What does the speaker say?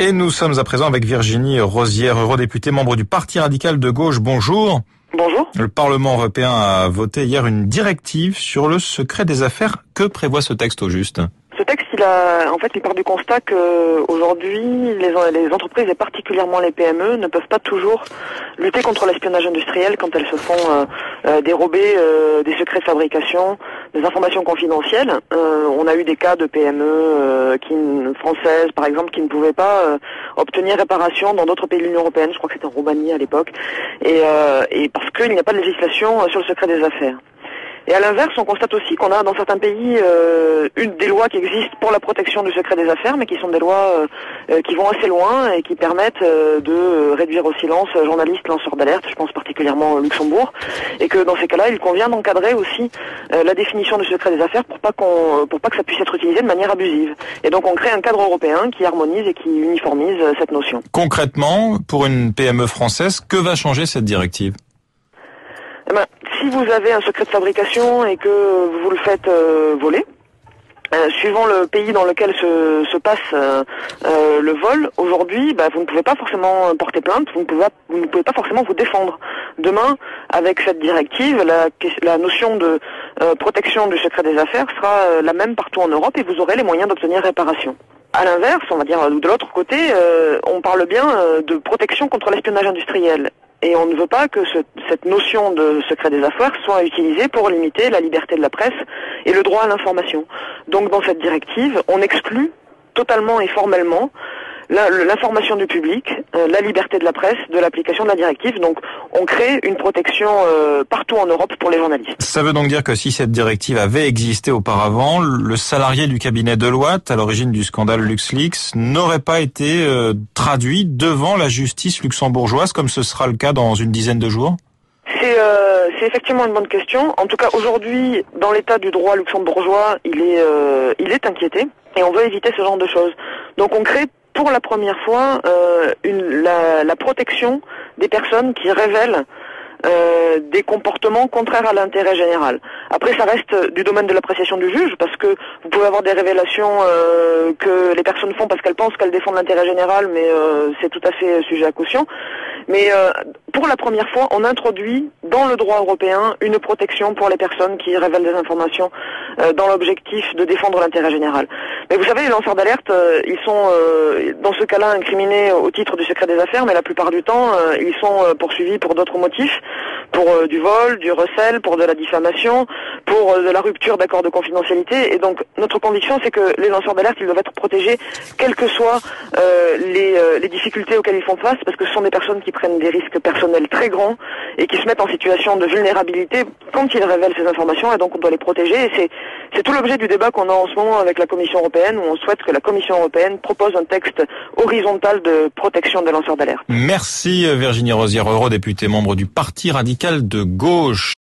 Et nous sommes à présent avec Virginie Rosière, eurodéputée, membre du Parti radical de gauche. Bonjour. Bonjour. Le Parlement européen a voté hier une directive sur le secret des affaires. Que prévoit ce texte au juste ? Ce texte, il part du constat que aujourd'hui, les entreprises et particulièrement les PME ne peuvent pas toujours lutter contre l'espionnage industriel quand elles se font dérober des secrets de fabrication, des informations confidentielles. On a eu des cas de PME françaises, par exemple, qui ne pouvaient pas obtenir réparation dans d'autres pays de l'Union européenne. Je crois que c'était en Roumanie à l'époque, et parce qu'il n'y a pas de législation sur le secret des affaires. Et à l'inverse, on constate aussi qu'on a dans certains pays des lois qui existent pour la protection du secret des affaires, mais qui sont des lois qui vont assez loin et qui permettent de réduire au silence journalistes, lanceurs d'alerte, je pense particulièrement au Luxembourg, et que dans ces cas-là, il convient d'encadrer aussi la définition du secret des affaires pour pas que ça puisse être utilisé de manière abusive. Et donc on crée un cadre européen qui harmonise et qui uniformise cette notion. Concrètement, pour une PME française, que va changer cette directive ? Si vous avez un secret de fabrication et que vous le faites voler, suivant le pays dans lequel se passe le vol, aujourd'hui, vous ne pouvez pas forcément porter plainte, vous ne pouvez pas forcément vous défendre. Demain, avec cette directive, la notion de protection du secret des affaires sera la même partout en Europe et vous aurez les moyens d'obtenir réparation. À l'inverse, on va dire de l'autre côté, on parle bien de protection contre l'espionnage industriel. Et on ne veut pas que cette notion de secret des affaires soit utilisée pour limiter la liberté de la presse et le droit à l'information. Donc dans cette directive, on exclut totalement et formellement l'information du public, la liberté de la presse, de l'application de la directive. Donc on crée une protection partout en Europe pour les journalistes. Ça veut donc dire que si cette directive avait existé auparavant, le salarié du cabinet Deloitte, à l'origine du scandale LuxLeaks, n'aurait pas été traduit devant la justice luxembourgeoise, comme ce sera le cas dans une dizaine de jours ? C'est effectivement une bonne question. En tout cas, aujourd'hui, dans l'état du droit luxembourgeois, il est inquiété et on veut éviter ce genre de choses. Donc on crée pour la première fois la protection des personnes qui révèlent des comportements contraires à l'intérêt général. Après, ça reste du domaine de l'appréciation du juge, parce que vous pouvez avoir des révélations que les personnes font parce qu'elles pensent qu'elles défendent l'intérêt général, mais c'est tout à fait sujet à caution. Mais pour la première fois, on introduit dans le droit européen une protection pour les personnes qui révèlent des informations dans l'objectif de défendre l'intérêt général. Mais vous savez, les lanceurs d'alerte, ils sont dans ce cas-là incriminés au titre du secret des affaires, mais la plupart du temps, ils sont poursuivis pour d'autres motifs, pour du vol, du recel, pour de la diffamation, pour de la rupture d'accord de confidentialité. Et donc, notre conviction, c'est que les lanceurs d'alerte, ils doivent être protégés, quelles que soient les difficultés auxquelles ils font face, parce que ce sont des personnes qui prennent des risques personnels très grands et qui se mettent en situation de vulnérabilité quand ils révèlent ces informations, et donc on doit les protéger. Et c'est tout l'objet du débat qu'on a en ce moment avec la Commission européenne, où on souhaite que la Commission européenne propose un texte horizontal de protection des lanceurs d'alerte. Merci Virginie Rosière, eurodéputée, membre du Parti radical de gauche.